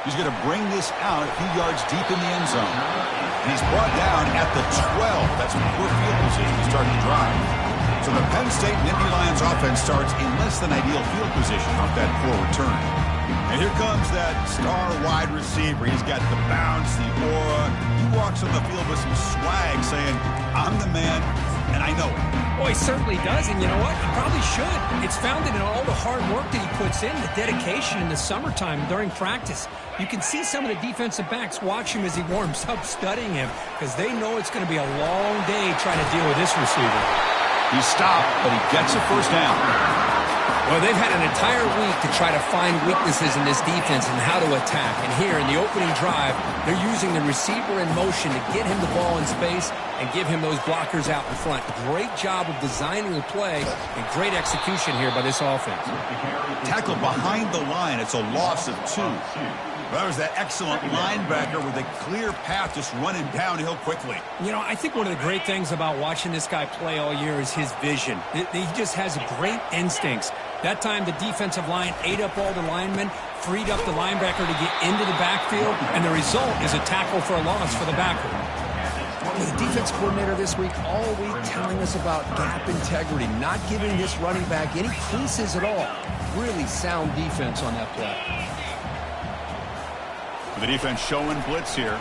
He's going to bring this out a few yards deep in the end zone. And he's brought down at the 12. That's poor field position to start the drive. So the Penn State Nittany Lions offense starts in less than ideal field position off that poor return. And here comes that star wide receiver. He's got the bounce, the aura. He walks on the field with some swag saying, I'm the man, and I know it. Oh, he certainly does, and you know what? He probably should. It's founded in all the hard work that he puts in, the dedication in the summertime during practice. You can see some of the defensive backs watch him as he warms up, studying him, because they know it's going to be a long day trying to deal with this receiver. He's stopped, but he gets a first down. Well, they've had an entire week to try to find weaknesses in this defense and how to attack. And here in the opening drive, they're using the receiver in motion to get him the ball in space and give him those blockers out in front. Great job of designing the play and great execution here by this offense. Tackle behind the line. It's a loss of 2. That was that excellent linebacker with a clear path just running downhill quickly. You know, I think one of the great things about watching this guy play all year is his vision. He just has great instincts. That time, the defensive line ate up all the linemen, freed up the linebacker to get into the backfield, and the result is a tackle for a loss for the backer. The defense coordinator this week all week telling us about gap integrity, not giving this running back any creases at all. Really sound defense on that play. The defense showing blitz here.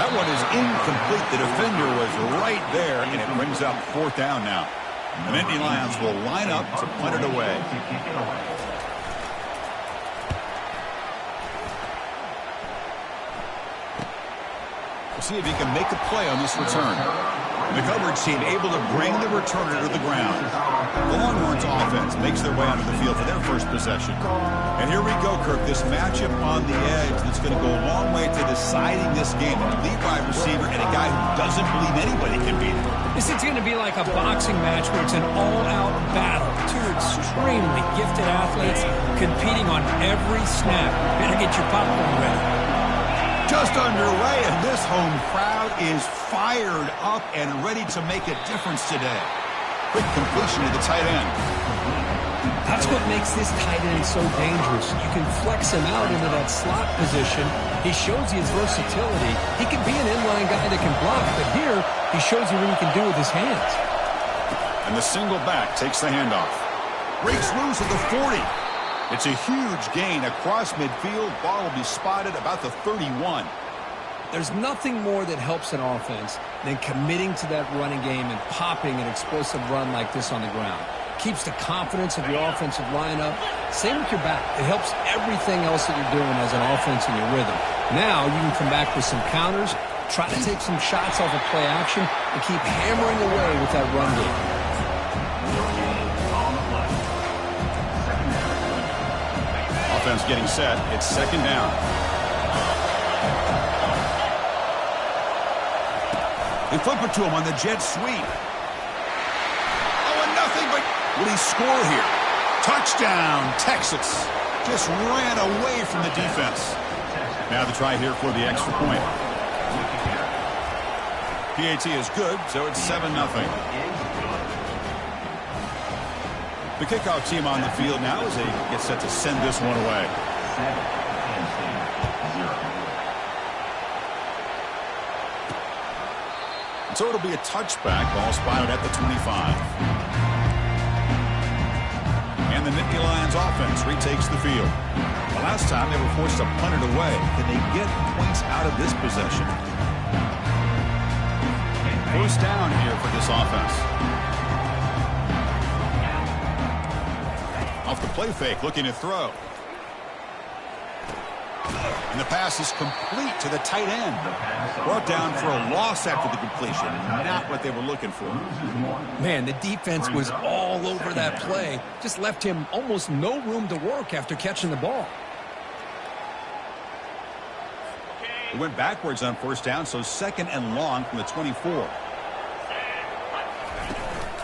That one is incomplete. The defender was right there, and it brings up 4th down now. The Nittany Lions will line up to punt it away. We'll see if he can make a play on this return. The coverage team able to bring the returner to the ground. The Longhorns offense makes their way onto the field for their first possession. And here we go, Kirk. This matchup on the edge that's going to go a long way to deciding this game. An elite wide receiver and a guy who doesn't believe anybody can beat him. This is going to be like a boxing match where it's an all-out battle. 2 extremely gifted athletes competing on every snap. Better get your popcorn ready. Just underway, and this home crowd is fired up and ready to make a difference today. Quick completion to the tight end. That's what makes this tight end so dangerous. You can flex him out into that slot position. He shows you his versatility. He can be an inline guy that can block, but here he shows you what he can do with his hands. And the single back takes the handoff. Breaks loose at the 40. It's a huge gain across midfield. Ball will be spotted about the 31. There's nothing more that helps an offense than committing to that running game and popping an explosive run like this on the ground. Keeps the confidence of your offensive lineup. Same with your back. It helps everything else that you're doing as an offense in your rhythm. Now you can come back with some counters, try to take some shots off of play action, and keep hammering away with that run game. Offense getting set. It's 2nd down. They flip it to him on the jet sweep. Oh, and nothing but will he score here? Touchdown, Texas. Just ran away from the defense. Now the try here for the extra point. PAT is good, so it's 7-0. The kickoff team on the field now as they get set to send this one away. And so it'll be a touchback. Ball spotted at the 25. And the Nittany Lions offense retakes the field. The last time they were forced to punt it away. Can they get points out of this possession? First down here for this offense. Off the play fake, looking to throw. And the pass is complete to the tight end. Brought down for a loss after the completion. Not what they were looking for. Man, the defense was all over that play. Just left him almost no room to work after catching the ball. It went backwards on first down, so 2nd and long from the 24.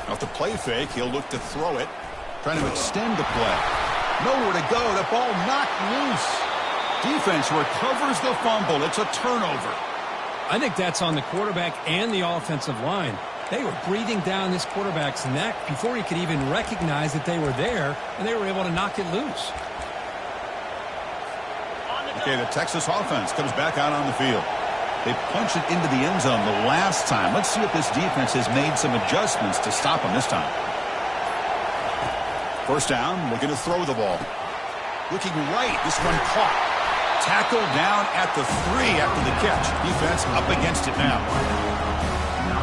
Off the play fake, he'll look to throw it. Trying to extend the play. Nowhere to go. The ball knocked loose. Defense recovers the fumble. It's a turnover. I think that's on the quarterback and the offensive line. They were breathing down this quarterback's neck before he could even recognize that they were there, and they were able to knock it loose. Okay, the Texas offense comes back out on the field. They punched it into the end zone the last time. Let's see if this defense has made some adjustments to stop them this time. First down, looking to throw the ball. Looking right, this one caught. Tackled down at the 3 after the catch. Defense up against it now.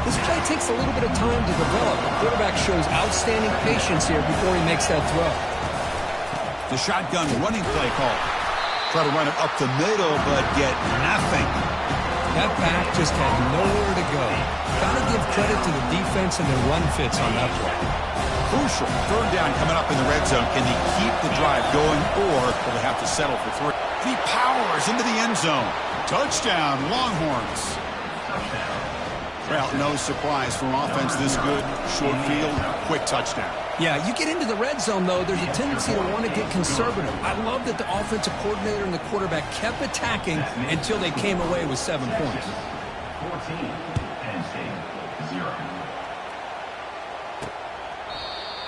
This play takes a little bit of time to develop. The quarterback shows outstanding patience here before he makes that throw. The shotgun running play call. Try to run it up the middle, but get nothing. That back just had nowhere to go. Got to give credit to the defense and their run fits on that play. Crucial. Third down coming up in the red zone. Can they keep the drive going, or will they have to settle for 3? He powers into the end zone. Touchdown, Longhorns. Well, no surprise from offense this good. Short field, quick touchdown. Yeah, you get into the red zone, though, there's a tendency to want to get conservative. I love that the offensive coordinator and the quarterback kept attacking until they came away with 7 points. 14, Penn State, 0.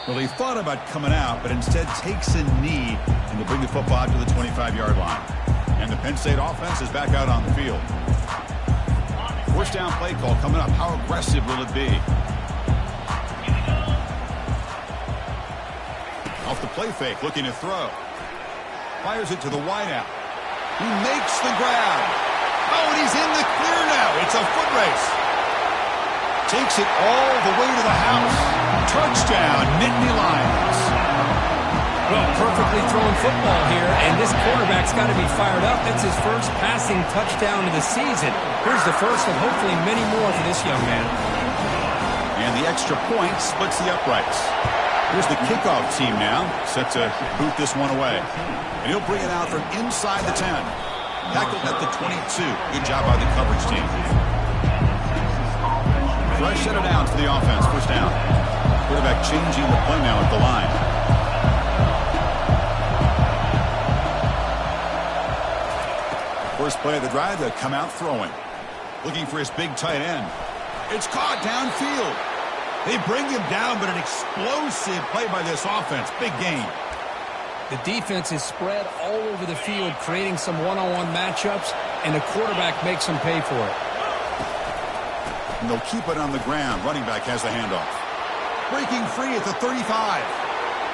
Well, he thought about coming out, but instead takes a knee and to bring the football to the 25-yard line. And the Penn State offense is back out on the field. First down play call coming up. How aggressive will it be? Off the play fake, looking to throw. Fires it to the wideout. He makes the grab. Oh, and he's in the clear now. It's a foot race. Takes it all the way to the house. Touchdown, Nittany Lions. Well, perfectly thrown football here, and this quarterback's got to be fired up. It's his first passing touchdown of the season. Here's the first of hopefully many more for this young man. And the extra point splits the uprights. Here's the kickoff team now, set to boot this one away. And he'll bring it out from inside the 10. Tackled at the 22. Good job by the coverage team. Fresh set it down for the offense. First down. Quarterback changing the play now at the line. First play of the drive, they'll come out throwing. Looking for his big tight end. It's caught downfield. They bring him down, but an explosive play by this offense. Big gain. The defense is spread all over the field, creating some one-on-one matchups, and the quarterback makes them pay for it. And they'll keep it on the ground. Running back has the handoff. Breaking free at the 35.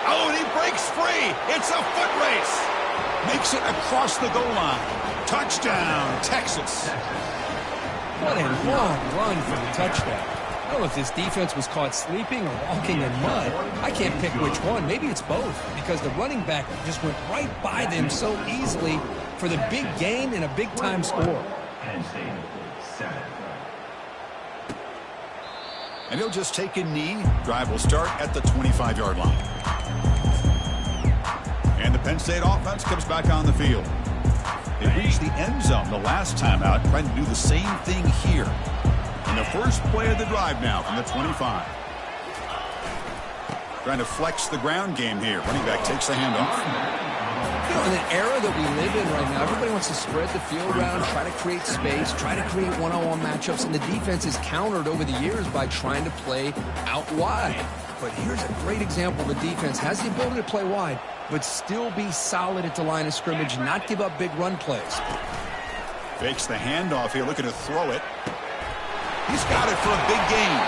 Oh, and he breaks free. It's a foot race. Makes it across the goal line. Touchdown, Texas. What a long run for the touchdown. I don't know if this defense was caught sleeping or walking in mud. I can't pick which one. Maybe it's both, because the running back just went right by them so easily for the big gain and a big-time score. Penn State, 7. And he'll just take a knee. Drive will start at the 25-yard line. And the Penn State offense comes back on the field. They reached the end zone the last time out, trying to do the same thing here. And the first play of the drive now from the 25. Trying to flex the ground game here. Running back takes the handoff. You know, in the era that we live in right now, everybody wants to spread the field around, try to create space, try to create one-on-one matchups, and the defense is countered over the years by trying to play out wide. But here's a great example. The defense has the ability to play wide, but still be solid at the line of scrimmage, not give up big run plays. Fakes the handoff here, looking to throw it. He's got it for a big gain.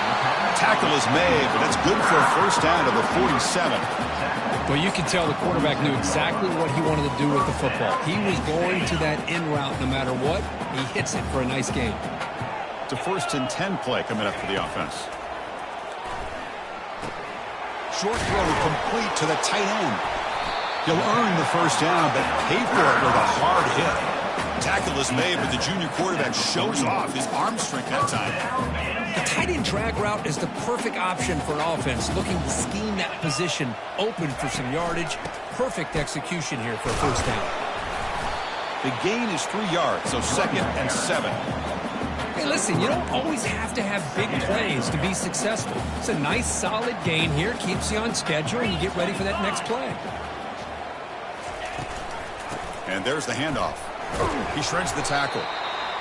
Tackle is made, but that's good for a first down to the 47. Well, you can tell the quarterback knew exactly what he wanted to do with the football. He was going to that in route no matter what. He hits it for a nice gain. It's a 1st and 10 play coming up for the offense. Short throw complete to the tight end. He'll earn the first down, but pay for it with a hard hit. Tackle is made, but the junior quarterback shows off his arm strength that time. The tight end drag route is the perfect option for an offense looking to scheme that position open for some yardage. Perfect execution here for a first down. The gain is 3 yards, so 2nd and 7. Hey, listen, you don't always have to have big plays to be successful. It's a nice, solid gain here. Keeps you on schedule, and you get ready for that next play. And there's the handoff. He shreds the tackle.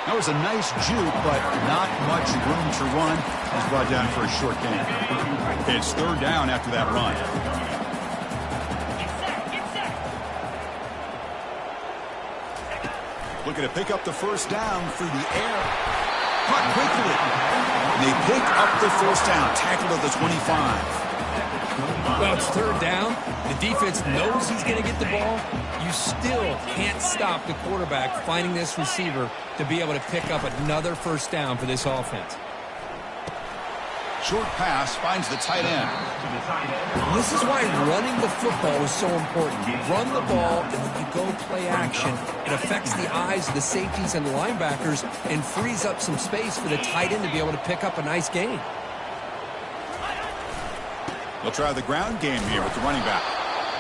That was a nice juke, but not much room to run. He's brought down for a short gain. It's 3rd down after that run. Looking to pick up the first down through the air. Caught quickly. They pick up the first down. Tackled at the 25. Well, it's third down. The defense knows he's going to get the ball. You still can't stop the quarterback finding this receiver to be able to pick up another first down for this offense. Short pass finds the tight end. This is why running the football is so important. You run the ball, and when you go play action, it affects the eyes of the safeties and the linebackers and frees up some space for the tight end to be able to pick up a nice gain. They'll try the ground game here with the running back.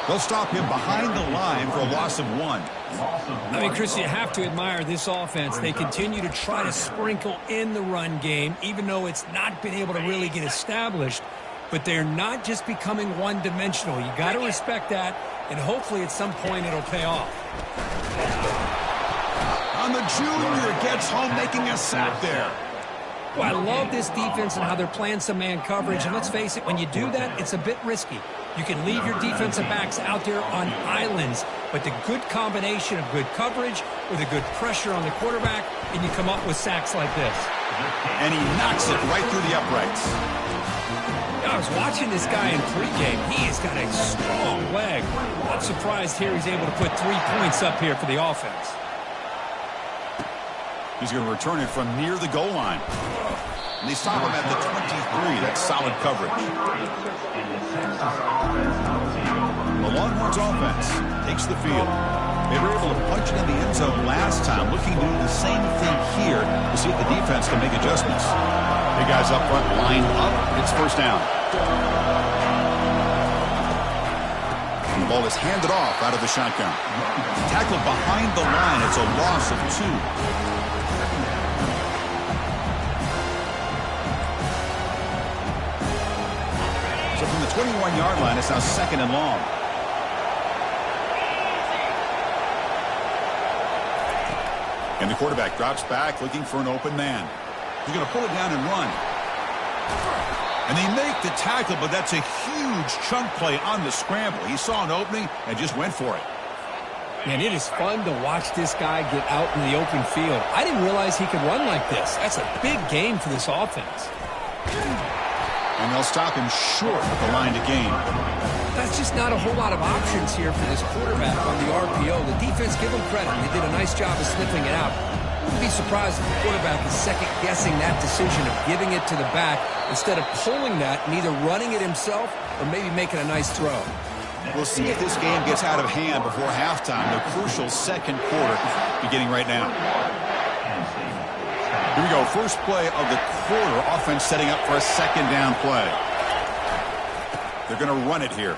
They'll stop him behind the line for a loss of 1. I mean, Chris, you have to admire this offense. They continue to try to sprinkle in the run game, even though it's not been able to really get established. But they're not just becoming one-dimensional. You got to respect that, and hopefully at some point it'll pay off. On the junior, gets home making a sack there. Well, I love this defense and how they're playing some man coverage. And let's face it, when you do that, it's a bit risky. You can leave your defensive backs out there on islands, but the good combination of good coverage with a good pressure on the quarterback, and you come up with sacks like this. And he knocks it right through the uprights. I was watching this guy in pregame. He has got a strong leg. I'm surprised here he's able to put 3 points up here for the offense. He's going to return it from near the goal line. And they stop him at the 23. That's solid coverage. The Longhorns offense takes the field. They were able to punch it in the end zone last time, looking to do the same thing here to see if the defense can make adjustments. Big guys up front lined up. It's first down. And the ball is handed off out of the shotgun. Tackled behind the line. It's a loss of 2. So from the 21-yard line, it's now 2nd and long. And the quarterback drops back looking for an open man. He's going to pull it down and run. And they make the tackle, but that's a huge chunk play on the scramble. He saw an opening and just went for it. Man, it is fun to watch this guy get out in the open field. I didn't realize he could run like this. That's a big game for this offense. And they'll stop him short at the line to gain. That's just not a whole lot of options here for this quarterback on the RPO. The defense, give them credit. They did a nice job of sniffing it out. Wouldn't be surprised if the quarterback is second-guessing that decision of giving it to the back instead of pulling that and either running it himself or maybe making a nice throw. We'll see if this game gets out of hand before halftime. The crucial second quarter beginning right now. Here we go. First play of the quarter. Offense setting up for a second down play. They're going to run it here.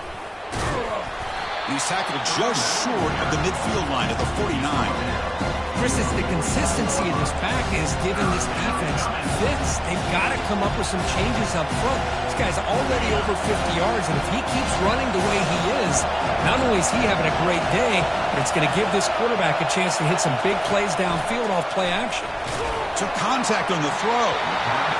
He's tackled just short of the midfield line at the 49. Chris, it's the consistency of this back is giving this defense fits. They've got to come up with some changes up front. This guy's already over 50 yards, and if he keeps running the way he is, not only is he having a great day, but it's going to give this quarterback a chance to hit some big plays downfield off play action. Took contact on the throw.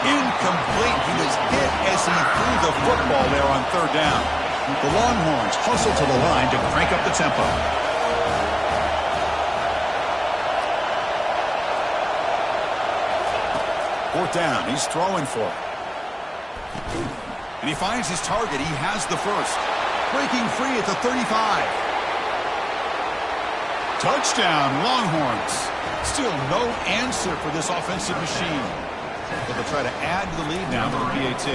Incomplete. He was hit as he threw the football there on third down. The Longhorns hustle to the line to crank up the tempo. Fourth down. He's throwing for it. And he finds his target. He has the first. Breaking free at the 35. Touchdown, Longhorns. Still no answer for this offensive machine. But they'll try to add to the lead now with the PAT.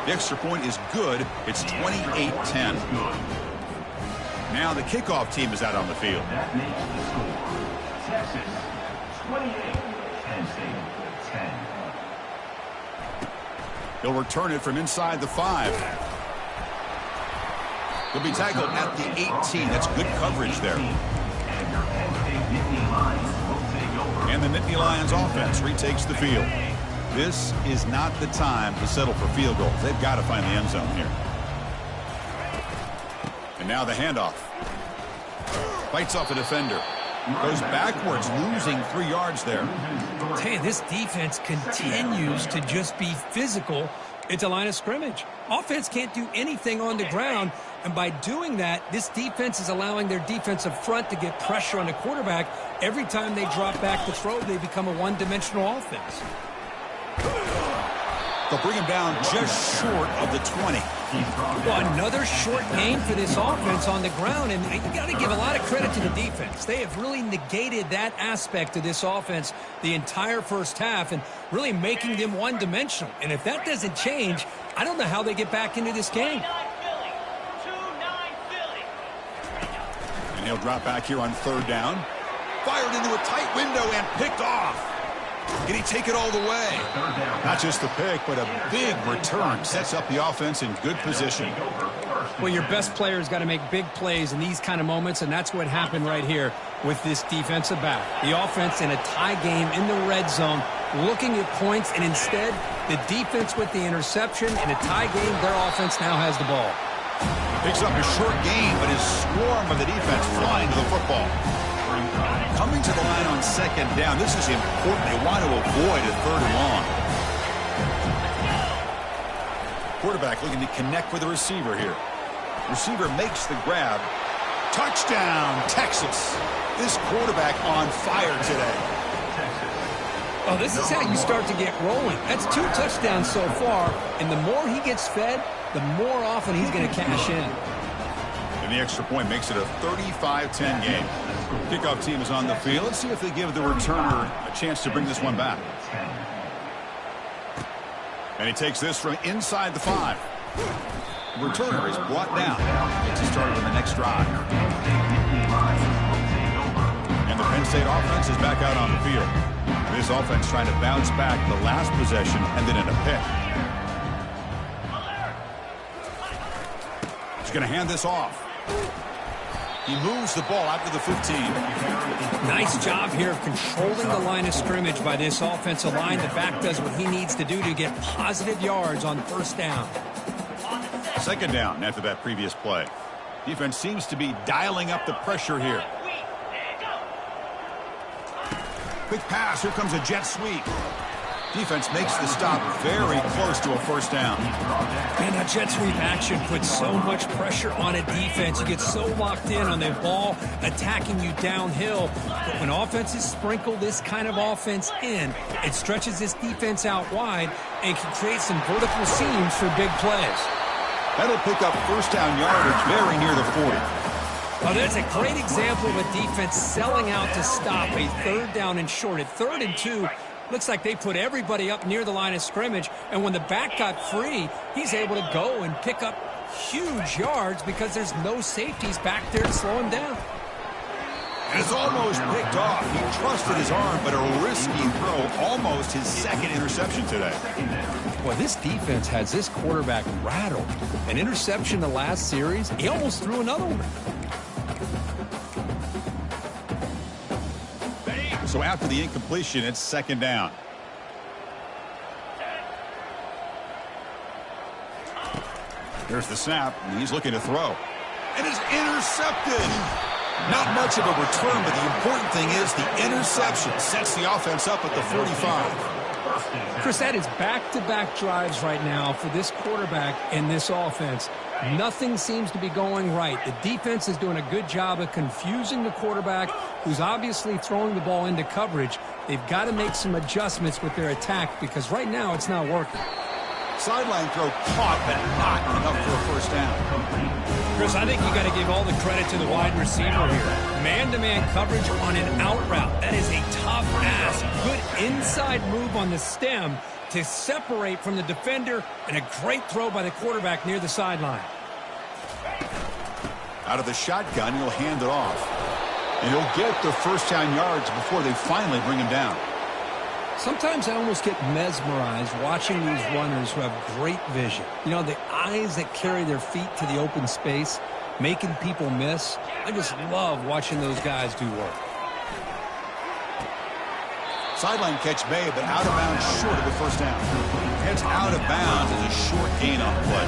The extra point is good. It's 28-10. Now the kickoff team is out on the field. That makes the score. Texas 28, Penn State 10. He'll return it from inside the 5. He'll be tackled at the 18. That's good coverage there. And the Nittany Lions offense retakes the field. This is not the time to settle for field goals. They've got to find the end zone here. And now the handoff. Fights off a defender. Goes backwards, losing 3 yards there. Hey, this defense continues to just be physical It's a line of scrimmage. Offense can't do anything on the ground, and by doing that, this defense is allowing their defensive front to get pressure on the quarterback. Every time they drop back to throw, they become a one-dimensional offense. They'll bring him down just short of the 20. Well, another short gain for this offense on the ground, and you got to give a lot of credit to the defense. They have really negated that aspect of this offense the entire first half and really making them one-dimensional. And if that doesn't change, I don't know how they get back into this game. And he'll drop back here on third down. Fired into a tight window and picked off. Can he take it all the way? Not just the pick, but a big return. Sets up the offense in good position. Well, your best player's got to make big plays in these kind of moments, and that's what happened right here with this defensive back. The offense in a tie game in the red zone, looking at points, and instead, the defense with the interception. In a tie game, their offense now has the ball. Picks up a short gain, but his swarm of the defense flying to the football. Coming to the line on second down. This is important. They want to avoid a third and long. Quarterback looking to connect with the receiver here. Receiver makes the grab. Touchdown, Texas. This quarterback on fire today. Oh, this is how you start to get rolling. That's 2 touchdowns so far, and the more he gets fed, the more often he's going to cash in. And the extra point makes it a 35-10 game. Kickoff team is on the field. Let's see if they give the returner a chance to bring this one back. And he takes this from inside the 5. The returner is brought down. Gets it started on the next drive. And the Penn State offense is back out on the field. This offense trying to bounce back the last possession and then in a pick. He's going to hand this off. He moves the ball out to the 15. Nice job here of controlling the line of scrimmage by this offensive line. The back does what he needs to do to get positive yards on first down. Second down after that previous play. Defense seems to be dialing up the pressure here. Quick pass. Here comes a jet sweep. Defense makes the stop very close to a first down. Man, that jet sweep action puts so much pressure on a defense. You get so locked in on the ball attacking you downhill. But when offenses sprinkle this kind of offense in, it stretches this defense out wide and can create some vertical seams for big plays. That'll pick up first down yardage very near the 40. Oh, that's a great example of a defense selling out to stop a third down and short. At 3rd and 2, looks like they put everybody up near the line of scrimmage, and when the back got free, he's able to go and pick up huge yards because there's no safeties back there to slow him down. And it's almost picked off. He trusted his arm, but a risky throw, almost his second interception today. Well, this defense has this quarterback rattled. An interception the last series, he almost threw another one. So after the incompletion, it's second down. There's the snap, and he's looking to throw. And it's intercepted. Not much of a return, but the important thing is the interception sets the offense up at the 45. Chris, that is back-to-back drives right now for this quarterback and this offense. Nothing seems to be going right. The defense is doing a good job of confusing the quarterback, who's obviously throwing the ball into coverage. They've got to make some adjustments with their attack because right now it's not working. Sideline throw caught, but not enough for a first down. Chris, I think you got to give all the credit to the wide receiver here. Man-to-man coverage on an out route. That is a tough ask. Good inside move on the stem to separate from the defender, and a great throw by the quarterback near the sideline. Out of the shotgun, he'll hand it off. And he'll get the first down yards before they finally bring him down. Sometimes I almost get mesmerized watching these runners who have great vision. You know, the eyes that carry their feet to the open space, making people miss. I just love watching those guys do work. Sideline catch made, but out of bounds short of the first down. Heads out of bounds as a short gain on the play.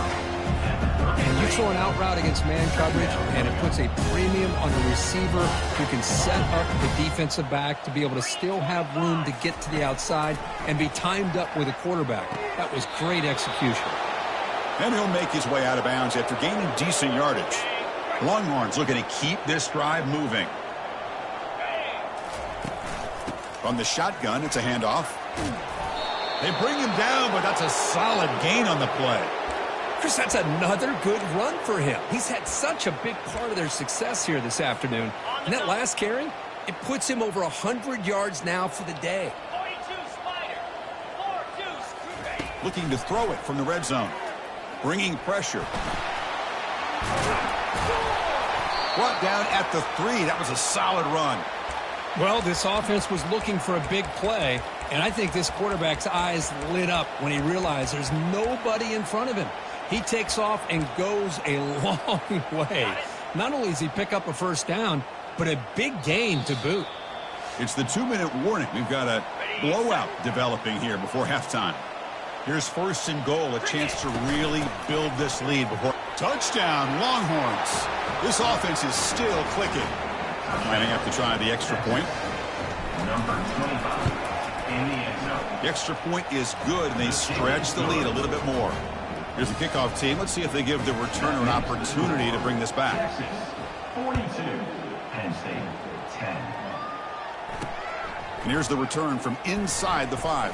And you throw an out route against man coverage, and it puts a premium on a receiver who can set up the defensive back to be able to still have room to get to the outside and be timed up with a quarterback. That was great execution. And he'll make his way out of bounds after gaining decent yardage. Longhorns looking to keep this drive moving. From the shotgun, it's a handoff. They bring him down, but that's a solid gain on the play. Chris, that's another good run for him. He's had such a big part of their success here this afternoon. And that last carry, it puts him over 100 yards now for the day. Looking to throw it from the red zone. Bringing pressure. Brought down at the 3. That was a solid run. Well, this offense was looking for a big play, and I think this quarterback's eyes lit up when he realized there's nobody in front of him. He takes off and goes a long way. Not only does he pick up a first down, but a big gain to boot. It's the 2-minute warning. We've got a blowout developing here before halftime. Here's 1st and goal, a chance to really build this lead before. Touchdown, Longhorns. This offense is still clicking. Lining up to try the extra point. Number 25 in the end zone. The extra point is good, and they stretch the lead a little bit more. Here's the kickoff team. Let's see if they give the returner an opportunity to bring this back. Texas 42, Penn State 10. And here's the return from inside the 5.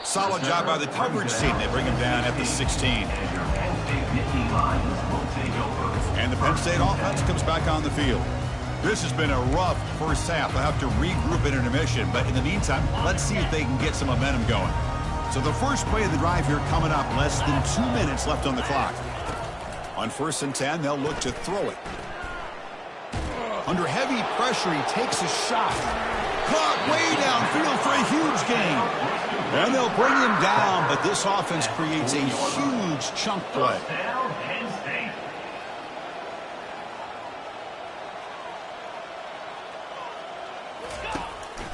Solid job by the coverage team. They bring him down at the 16. And the Penn State offense comes back on the field. This has been a rough first half. They'll have to regroup in intermission, but in the meantime, let's see if they can get some momentum going. So the first play of the drive here coming up, less than 2 minutes left on the clock. On 1st and 10, they'll look to throw it. Under heavy pressure, he takes a shot. Caught way downfield for a huge gain. And they'll bring him down, but this offense creates a huge chunk play.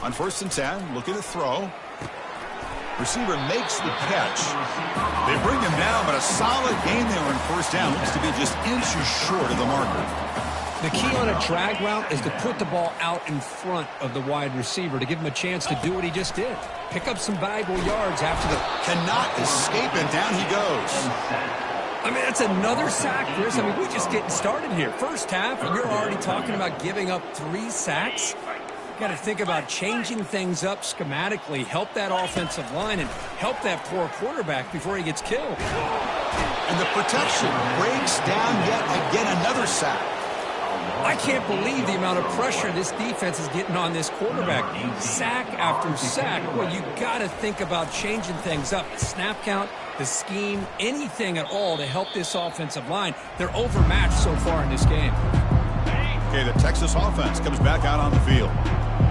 On 1st and 10, looking to throw. Receiver makes the catch. They bring him down, but a solid gain there on 1st down. Looks to be just inches short of the marker. The key on a drag route is to put the ball out in front of the wide receiver to give him a chance to do what he just did. Pick up some valuable yards after the... Cannot escape it. Down he goes. I mean, that's another sack, Chris. I mean, we're just getting started here. First half, and you're already talking about giving up 3 sacks. Got to think about changing things up schematically, help that offensive line, and help that poor quarterback before he gets killed. And the protection breaks down yet again, another sack. I can't believe the amount of pressure this defense is getting on this quarterback. Sack after sack. Well, you got to think about changing things up. The snap count, the scheme, anything at all to help this offensive line. They're overmatched so far in this game. Okay, the Texas offense comes back out on the field.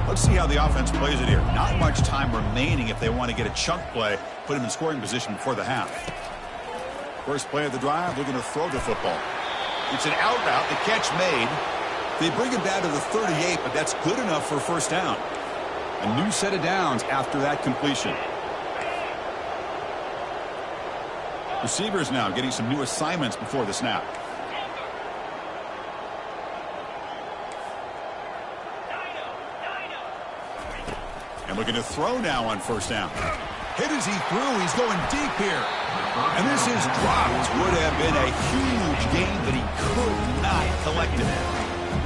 Let's see how the offense plays it here. Not much time remaining if they want to get a chunk play, put him in scoring position before the half. First play of the drive, looking to throw the football. It's an out route, the catch made. They bring him down to the 38, but that's good enough for a first down. A new set of downs after that completion. Receivers now getting some new assignments before the snap. And looking to throw now on 1st down. Hit as he threw. He's going deep here. And this is dropped. Would have been a huge gain, but he could not collect it.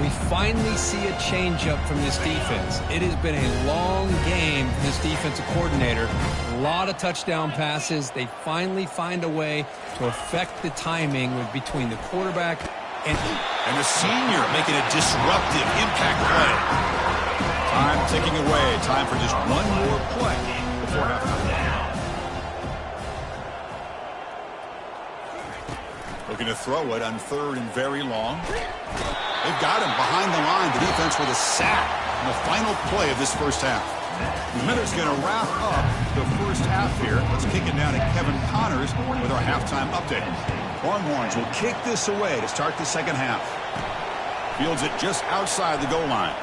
We finally see a changeup from this defense. It has been a long game for this defensive coordinator. A lot of touchdown passes. They finally find a way to affect the timing between the quarterback and the senior making a disruptive impact play. Time ticking away. Time for just one more play before halftime. Looking to throw it on 3rd and very long. They've got him behind the line. The defense with a sack in the final play of this first half. The minute's going to wrap up the first half here. Let's kick it down to Kevin Connors with our halftime update. Longhorns will kick this away to start the second half. Fields it just outside the goal line.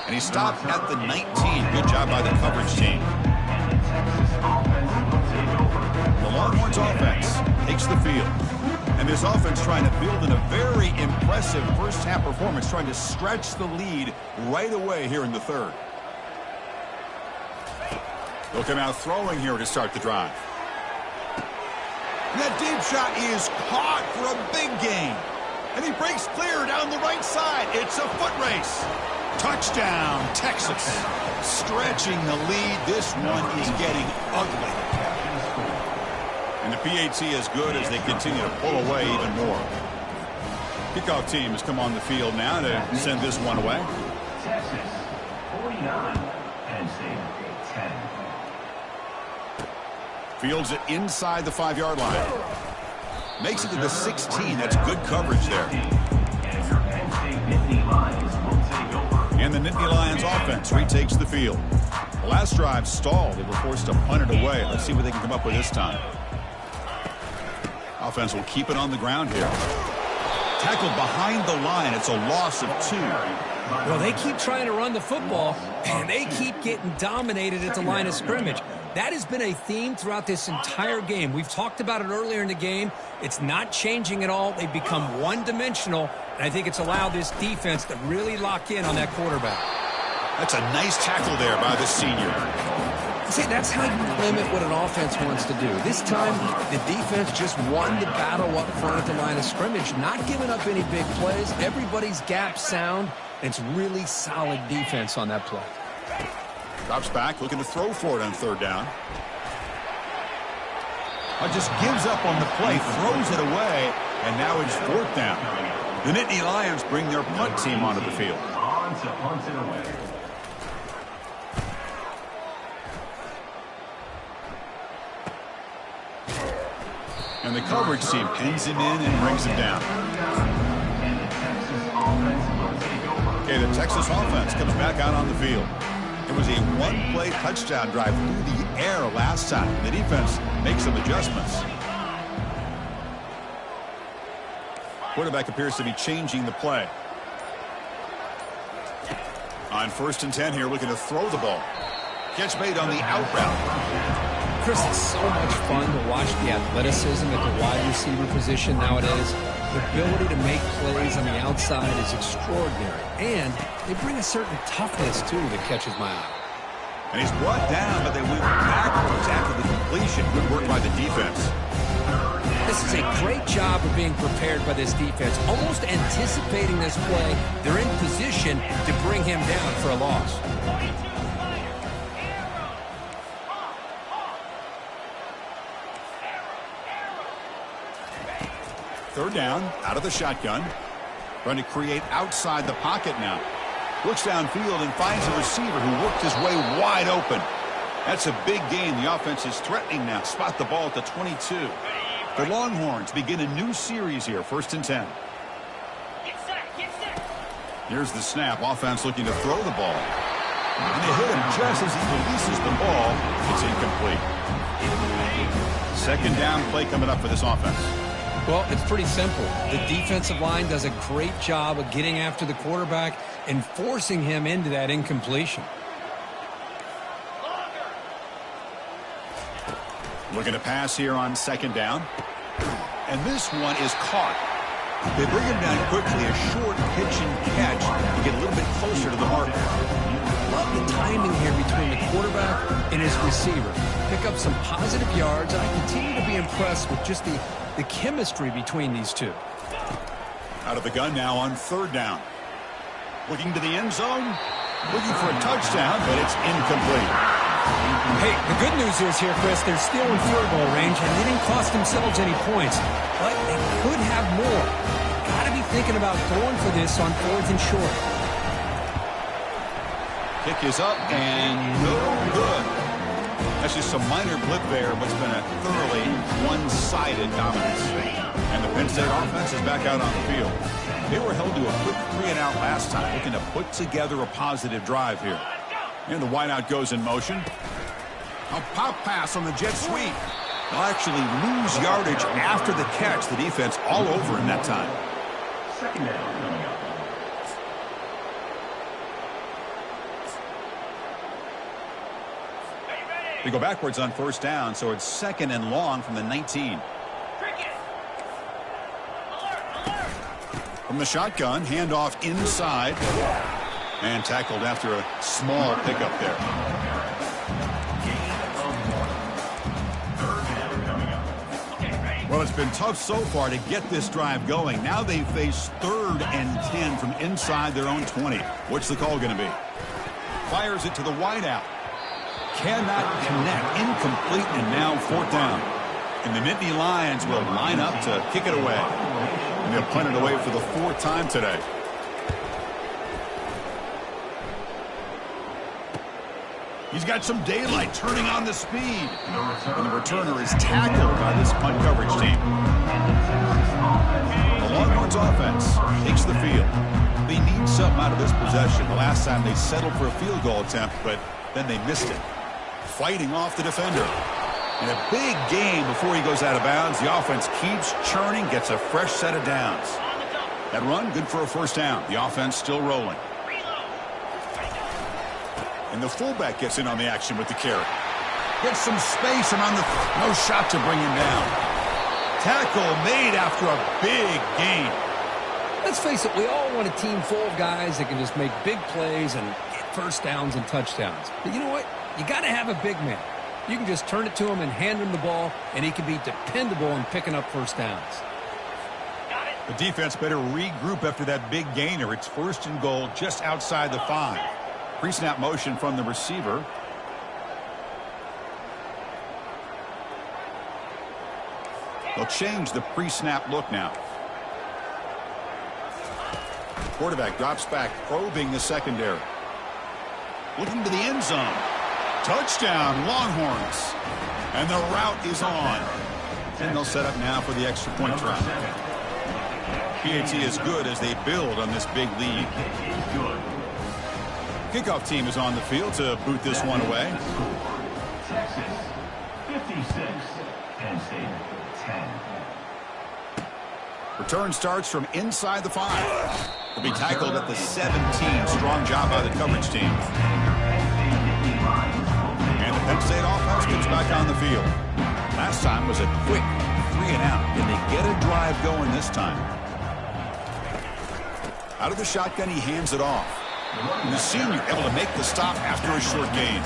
And he stopped at the 19. Good job by the coverage team. The Longhorns offense takes the field. And this offense trying to build in a very impressive first-half performance, trying to stretch the lead right away here in the third. They'll come out throwing here to start the drive. And that deep shot is caught for a big gain. And he breaks clear down the right side. It's a foot race. Touchdown, Texas. Stretching the lead. This one is getting ugly. And the PAT is good as they continue to pull away even more. Kickoff team has come on the field now to send this one away. Texas 49, Penn State 10. Fields it inside the 5-yard line. Makes it to the 16. That's good coverage there. And the Nittany Lions offense retakes the field. The last drive stalled. They were forced to punt it away. Let's see what they can come up with this time. Offense will keep it on the ground here. Tackled behind the line. It's a loss of 2. Well, they keep trying to run the football, and they keep getting dominated at the line of scrimmage. That has been a theme throughout this entire game. We've talked about it earlier in the game. It's not changing at all. They've become one-dimensional, and I think it's allowed this defense to really lock in on that quarterback. That's a nice tackle there by the senior. See, that's how you limit what an offense wants to do. This time, the defense just won the battle up front at the line of scrimmage, not giving up any big plays. Everybody's gap sound. It's really solid defense on that play. Drops back, looking to throw for it on third down. Just gives up on the play, throws it away, and now it's fourth down. The Nittany Lions bring their punt team onto the field. On to punt it away. And the coverage team pins him in and brings him down. Okay, the Texas offense comes back out on the field. It was a one-play touchdown drive through the air last time. The defense makes some adjustments. Quarterback appears to be changing the play. On 1st and 10 here, looking to throw the ball. Catch made on the out route. Chris, it's so much fun to watch the athleticism at the wide receiver position nowadays. The ability to make plays on the outside is extraordinary. And they bring a certain toughness, too, that catches my eye. And he's brought down, but they went backwards after the completion. Good work by the defense. This is a great job of being prepared by this defense. Almost anticipating this play, they're in position to bring him down for a loss. Third down, out of the shotgun. Trying to create outside the pocket now. Looks downfield and finds a receiver who worked his way wide open. That's a big gain. The offense is threatening now. Spot the ball at the 22. The Longhorns begin a new series here, 1st and 10. Here's the snap. Offense looking to throw the ball. And they hit him just as he releases the ball. It's incomplete. 2nd down play coming up for this offense. Well, it's pretty simple. The defensive line does a great job of getting after the quarterback and forcing him into that incompletion. Looking to pass here on 2nd down. And this one is caught. They bring him down quickly, a short pitch and catch to get a little bit closer to the marker. Love the timing here between the quarterback and his receiver. Pick up some positive yards, and I continue to be impressed with just the chemistry between these two. Out of the gun now on 3rd down. Looking to the end zone. Looking for a touchdown, but it's incomplete. Hey, the good news is here, Chris, they're still in field goal range, and they didn't cost themselves any points. But they could have more. Got to be thinking about going for this on 4th and short. Kick is up and no good. That's just a minor blip there, what's been a thoroughly one-sided dominance. And the Penn State offense is back out on the field. They were held to a quick 3-and-out last time, looking to put together a positive drive here. And the wideout goes in motion. A pop pass on the jet sweep. They'll actually lose yardage after the catch. The defense all over him that time. 2nd down coming up. They go backwards on 1st down, so it's 2nd and long from the 19. From the shotgun, handoff inside. And tackled after a small pickup there. Well, it's been tough so far to get this drive going. Now they face 3rd and 10 from inside their own 20. What's the call going to be? Fires it to the wideout. Cannot connect. Incomplete, and now 4th down. And the Nittany Lions will line up to kick it away. And they'll punt it away for the 4th time today. He's got some daylight, turning on the speed. And the returner is tackled by this punt coverage team. The Longhorns offense takes the field. They need something out of this possession. The last time they settled for a field goal attempt, but then they missed it. Fighting off the defender. And a big gain before he goes out of bounds. The offense keeps churning, gets a fresh set of downs. That run, good for a 1st down. The offense still rolling. And the fullback gets in on the action with the carry. Gets some space around the... No shot to bring him down. Tackle made after a big gain. Let's face it, we all want a team full of guys that can just make big plays and get 1st downs and touchdowns. But you know what? You got to have a big man. You can just turn it to him and hand him the ball, and he can be dependable in picking up 1st downs. The defense better regroup after that big gainer. It's 1st and goal just outside the 5. Pre-snap motion from the receiver. They'll change the pre-snap look now. Quarterback drops back, probing the secondary. Looking to the end zone. Touchdown, Longhorns. And the route is on. And they'll set up now for the extra point try. PAT is good as they build on this big lead. Kickoff team is on the field to boot this one away. Texas 56, Penn State 10. Return starts from inside the 5. They'll be tackled at the 17. Strong job by the coverage team. And the Penn State offense gets back on the field. Last time was a quick 3 and out. Can they get a drive going this time? Out of the shotgun, he hands it off. And the senior able to make the stop after a short gain.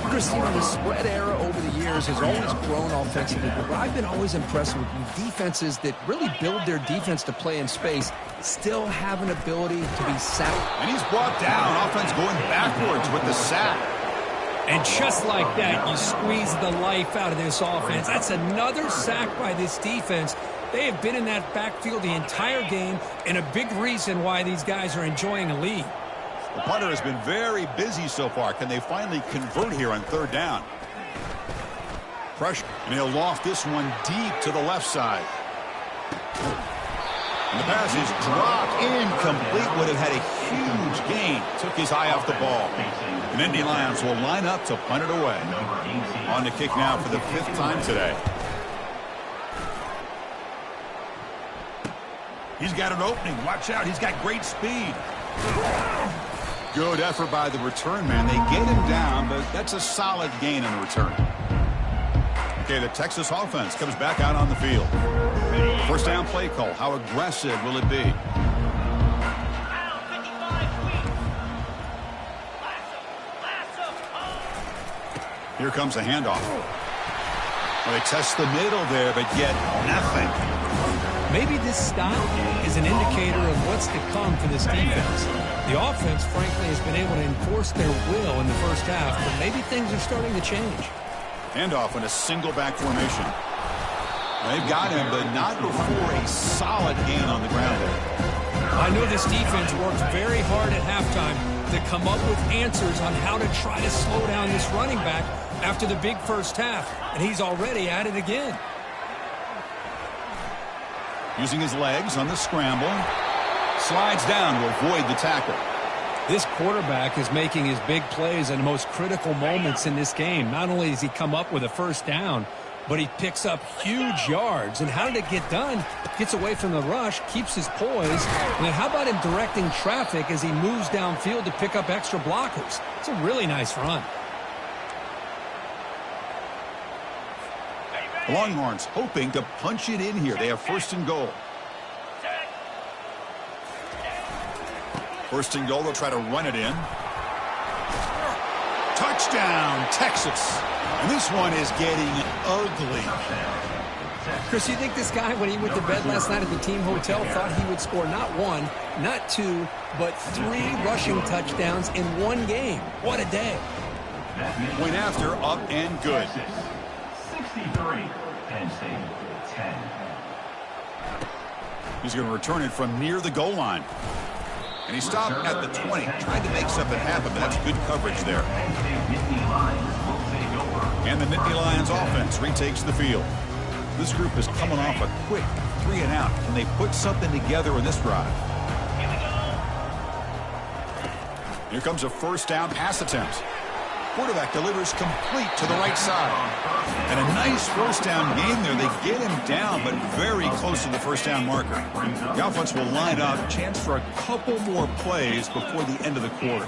Chris, you know, the spread era over the years has always grown offensively, but I've been always impressed with defenses that really build their defense to play in space, still have an ability to be sacked. And he's brought down. Offense going backwards with the sack. And just like that, you squeeze the life out of this offense. That's another sack by this defense. They have been in that backfield the entire game, and a big reason why these guys are enjoying a lead. The punter has been very busy so far. Can they finally convert here on 3rd down? Pressure. And he'll loft this one deep to the left side. And the pass is dropped. Incomplete. Would have had a huge gain. Took his eye off the ball. And Nittany Lions will line up to punt it away. On the kick now for the 5th time today. He's got an opening. Watch out. He's got great speed. Good effort by the return man. They get him down, but that's a solid gain in the return. Okay, the Texas offense comes back out on the field. 1st down play call. How aggressive will it be? Here comes a handoff. Well, they test the middle there, but get nothing. Maybe this stop is an indicator of what's to come for this defense. The offense, frankly, has been able to enforce their will in the 1st half, but maybe things are starting to change. Handoff in a single back formation. They've got him, but not before a solid gain on the ground there. I know this defense worked very hard at halftime to come up with answers on how to try to slow down this running back after the big 1st half, and he's already at it again. Using his legs on the scramble. Slides down to avoid the tackle. This quarterback is making his big plays in the most critical moments in this game. Not only does he come up with a 1st down, but he picks up huge yards. And how did it get done? Gets away from the rush, keeps his poise. And then how about him directing traffic as he moves downfield to pick up extra blockers? It's a really nice run. The Longhorns hoping to punch it in here. They have 1st and goal. First and goal, they'll try to run it in. Touchdown, Texas. And this one is getting ugly. Chris, you think this guy, when he went to bed last night at the team hotel, thought he would score not one, not two, but 3 rushing touchdowns in one game? What a day. Point after, up and good. 63, Penn State, 10. He's going to return it from near the goal line. And he stopped at the 20, tried to make something happen, but that's good coverage there. And the Nittany Lions offense retakes the field. This group is coming off a quick 3 and out. Can they put something together in this drive? Here comes a first down pass attempt. Quarterback delivers complete to the right side. And a nice first down game there. They get him down, but very close to the first down marker. The offense will line up. Chance for a couple more plays before the end of the quarter.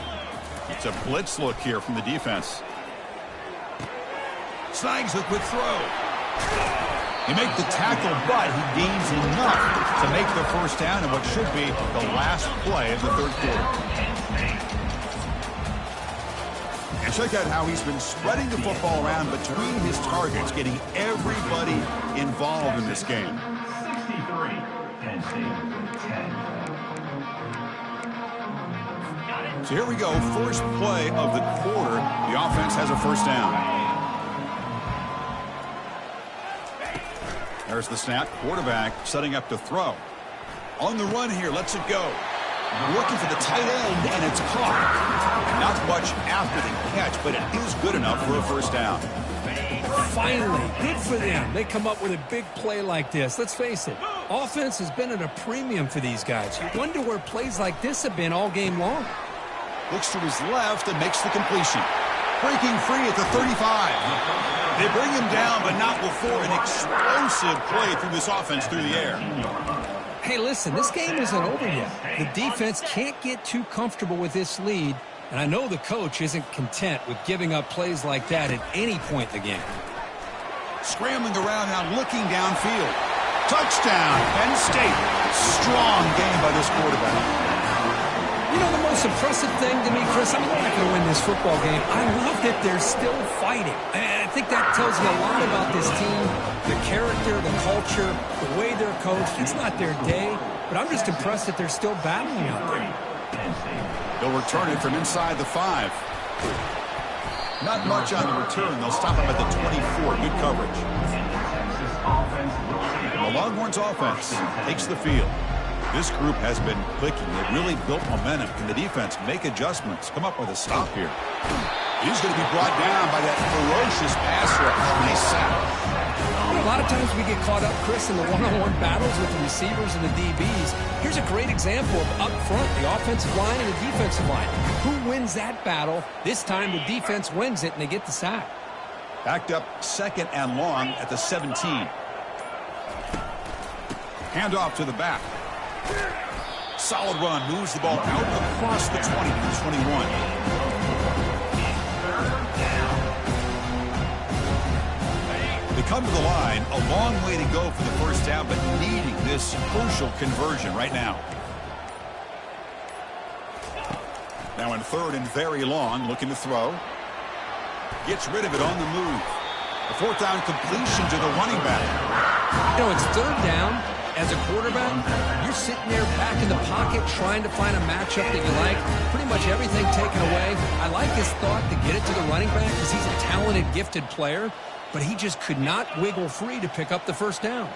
It's a blitz look here from the defense. Snags a quick throw. He makes the tackle, but he gains enough to make the first down in what should be the last play of the third quarter. And check out how he's been spreading the football around between his targets, getting everybody involved in this game. 63, Penn State, 10. So here we go, first play of the quarter. The offense has a first down. There's the snap. Quarterback setting up to throw. On the run here, lets it go. Working for the tight end, and it's caught. Not much after the catch, but it is good enough for a first down. Finally, good for them. They come up with a big play like this. Let's face it, offense has been at a premium for these guys. You wonder where plays like this have been all game long. Looks to his left and makes the completion. Breaking free at the 35. They bring him down, but not before an explosive play through this offense through the air. Hey, listen, this game isn't over yet. The defense can't get too comfortable with this lead, and I know the coach isn't content with giving up plays like that at any point in the game. Scrambling around now, looking downfield. Touchdown, Penn State. Strong game by this quarterback. You know, the most impressive thing to me, Chris, I'm not going to win this football game. I love that they're still fighting. And I think that tells you a lot about this team, the character, the culture, the way they're coached. It's not their day, but I'm just impressed that they're still battling out there. They'll return it from inside the 5. Not much on the return. They'll stop him at the 24. Good coverage. The Longhorns offense takes the field. This group has been clicking. They've really built momentum. Can the defense make adjustments? Come up with a stop here. He's going to be brought down by that ferocious passer. Nice sack. A lot of times we get caught up, Chris, in the one-on-one battles with the receivers and the DBs. Here's a great example of up front, the offensive line and the defensive line. Who wins that battle? This time the defense wins it, and they get the sack. Backed up second and long at the 17. Handoff to the back. Solid run, moves the ball out across the 20 to the 21. They come to the line, a long way to go for the first down, but needing this crucial conversion right now. Now in third and very long, looking to throw. Gets rid of it on the move. A fourth down completion to the running back. You know, it's third down. As a quarterback, you're sitting there back in the pocket trying to find a matchup that you like. Pretty much everything taken away. I like his thought to get it to the running back because he's a talented, gifted player, but he just could not wiggle free to pick up the first down.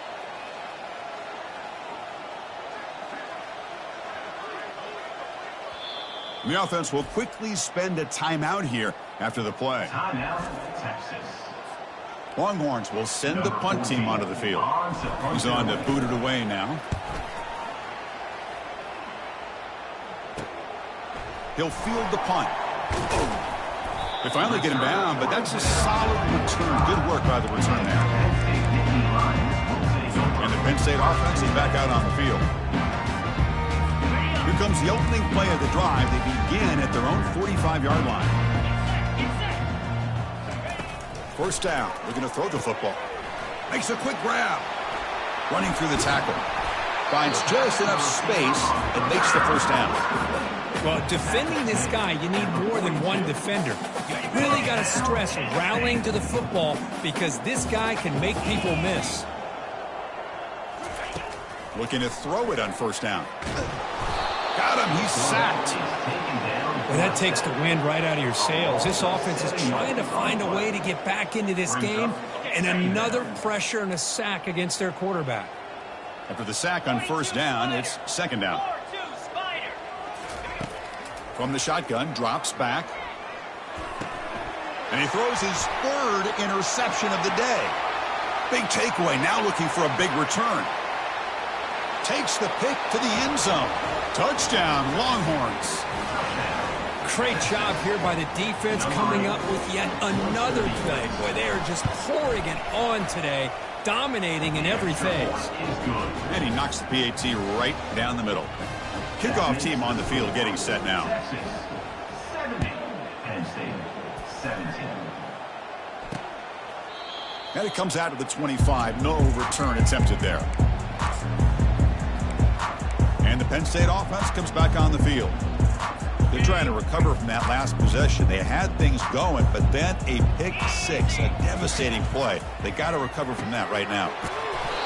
The offense will quickly spend a timeout here after the play. Timeout, Texas. Longhorns will send the punt team onto the field. He's on to boot it away now. He'll field the punt. They finally get him down, but that's a solid return. Good work by the return there. And the Penn State offense is back out on the field. Here comes the opening play of the drive. They begin at their own 45-yard line. First down. They're going to throw the football. Makes a quick grab. Running through the tackle. Finds just enough space and makes the first down. Well, defending this guy, you need more than one defender. You really got to stress rallying to the football because this guy can make people miss. Looking to throw it on first down. Got him. He's sacked. Well, that takes the wind right out of your sails. This offense is trying to find a way to get back into this game, and another pressure and a sack against their quarterback. After the sack on first down, it's second down. From the shotgun, drops back. And he throws his third interception of the day. Big takeaway, now looking for a big return. Takes the pick to the end zone. Touchdown, Longhorns. Great job here by the defense coming up with yet another play. Boy, they are just pouring it on today, dominating in every phase. And he knocks the PAT right down the middle. Kickoff team on the field getting set now. And it comes out of the 25. No return attempted there. And the Penn State offense comes back on the field. They're trying to recover from that last possession. They had things going, but then a pick six, a devastating play. They got to recover from that right now.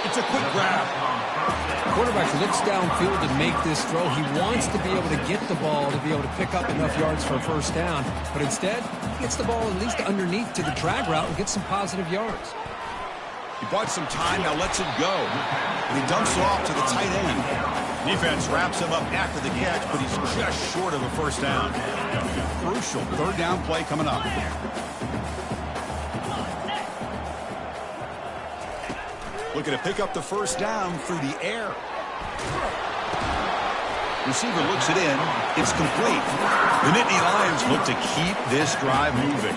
It's a quick grab. The quarterback looks downfield to make this throw. He wants to be able to get the ball to be able to pick up enough yards for a first down, but instead, he gets the ball at least underneath to the drag route and gets some positive yards. He bought some time, now lets it go. And he dumps it off to the tight end. Defense wraps him up after the catch, but he's just short of a first down. Crucial third down play coming up. Looking to pick up the first down through the air. Receiver looks it in. It's complete. The Nittany Lions look to keep this drive moving.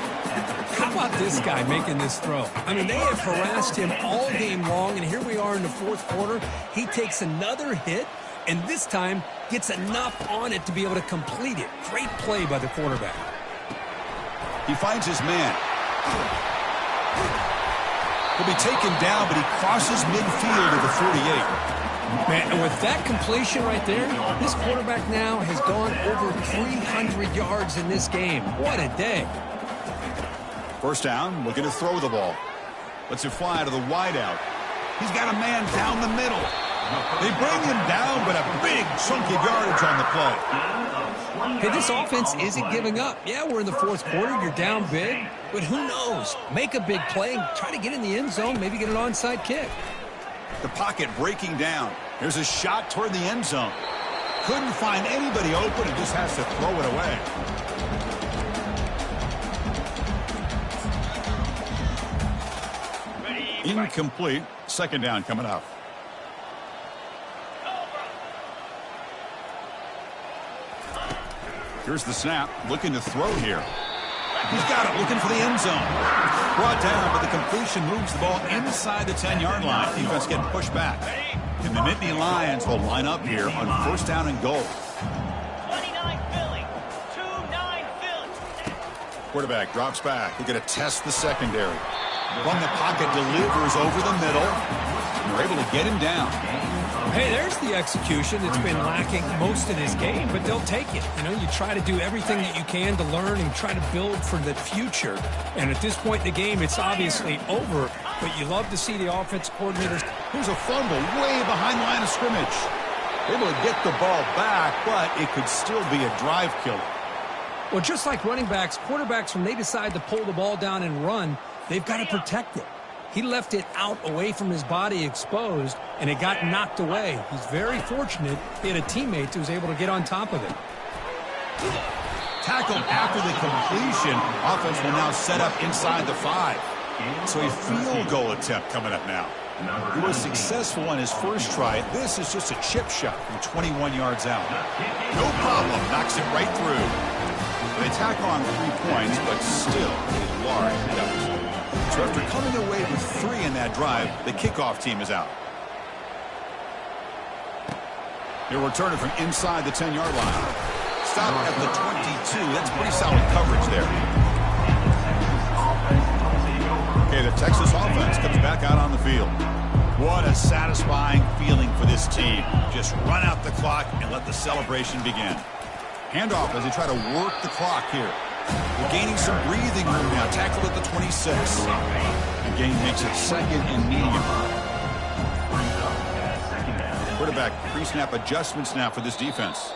How about this guy making this throw? I mean, they have harassed him all game long, and here we are in the fourth quarter. He takes another hit, and this time gets enough on it to be able to complete it. Great play by the quarterback. He finds his man. He'll be taken down, but he crosses midfield to the 48. Man, and with that completion right there, this quarterback now has gone over 300 yards in this game. What a day. First down, looking to throw the ball. Lets it fly to the wideout. He's got a man down the middle. They bring him down, but a big chunk of yardage on the play. Hey, this offense isn't giving up. Yeah, we're in the fourth quarter. You're down big, but who knows? Make a big play, try to get in the end zone, maybe get an onside kick. The pocket breaking down. There's a shot toward the end zone. Couldn't find anybody open and just has to throw it away. Incomplete. Second down coming up. Here's the snap. Looking to throw here. He's got it. Looking for the end zone. Brought down, but the completion moves the ball inside the 10-yard line. Defense getting pushed back. And the Nittany Lions will line up here on first down and goal. 29 Philly. 2-9 Philly. Quarterback drops back. They're going to test the secondary. From the pocket, delivers over the middle. And they're able to get him down. Hey, there's the execution that's been lacking most of this game, but they'll take it. You know, you try to do everything that you can to learn and try to build for the future. And at this point in the game, it's obviously over, but you love to see the offense coordinators. Here's a fumble way behind line of scrimmage. Able to get the ball back, but it could still be a drive killer. Well, just like running backs, quarterbacks, when they decide to pull the ball down and run, they've got to protect it. He left it out away from his body exposed, and it got knocked away. He's very fortunate he had a teammate who was able to get on top of it. Tackled after the completion. Offense will now set up inside the 5. So a field goal attempt coming up now. He was successful on his first try. This is just a chip shot from 21 yards out. No problem. Knocks it right through. They tack on 3 points, but still a large deficit. So after coming away with 3 in that drive, the kickoff team is out. He'll return it from inside the 10-yard line. Stop at the 22. That's pretty solid coverage there. Okay, the Texas offense comes back out on the field. What a satisfying feeling for this team. Just run out the clock and let the celebration begin. Handoff as they try to work the clock here. They're gaining some breathing room now. Tackled at the 26. The gain makes it second and medium. Quarterback pre-snap adjustments now for this defense.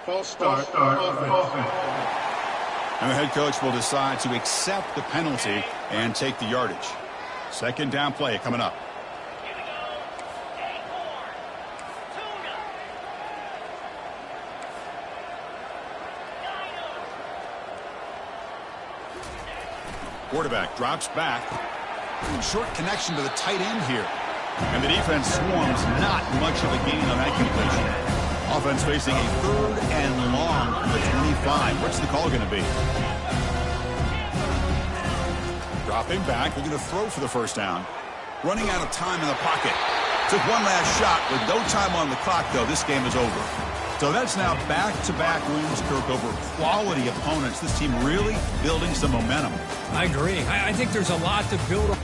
False start. And the head coach will decide to accept the penalty and take the yardage. Second down play coming up. Here we go. Acorn. Tuna. Dinos. Quarterback drops back. Short connection to the tight end here. And the defense swarms, not much of a gain on that completion. Offense facing a third and long from the 25. What's the call going to be? Dropping back, looking to throw for the first down. Running out of time in the pocket. Took one last shot with no time on the clock, though. This game is over. So that's now back-to-back wins, Kirk, over quality opponents. This team really building some momentum. I agree. I think there's a lot to build on.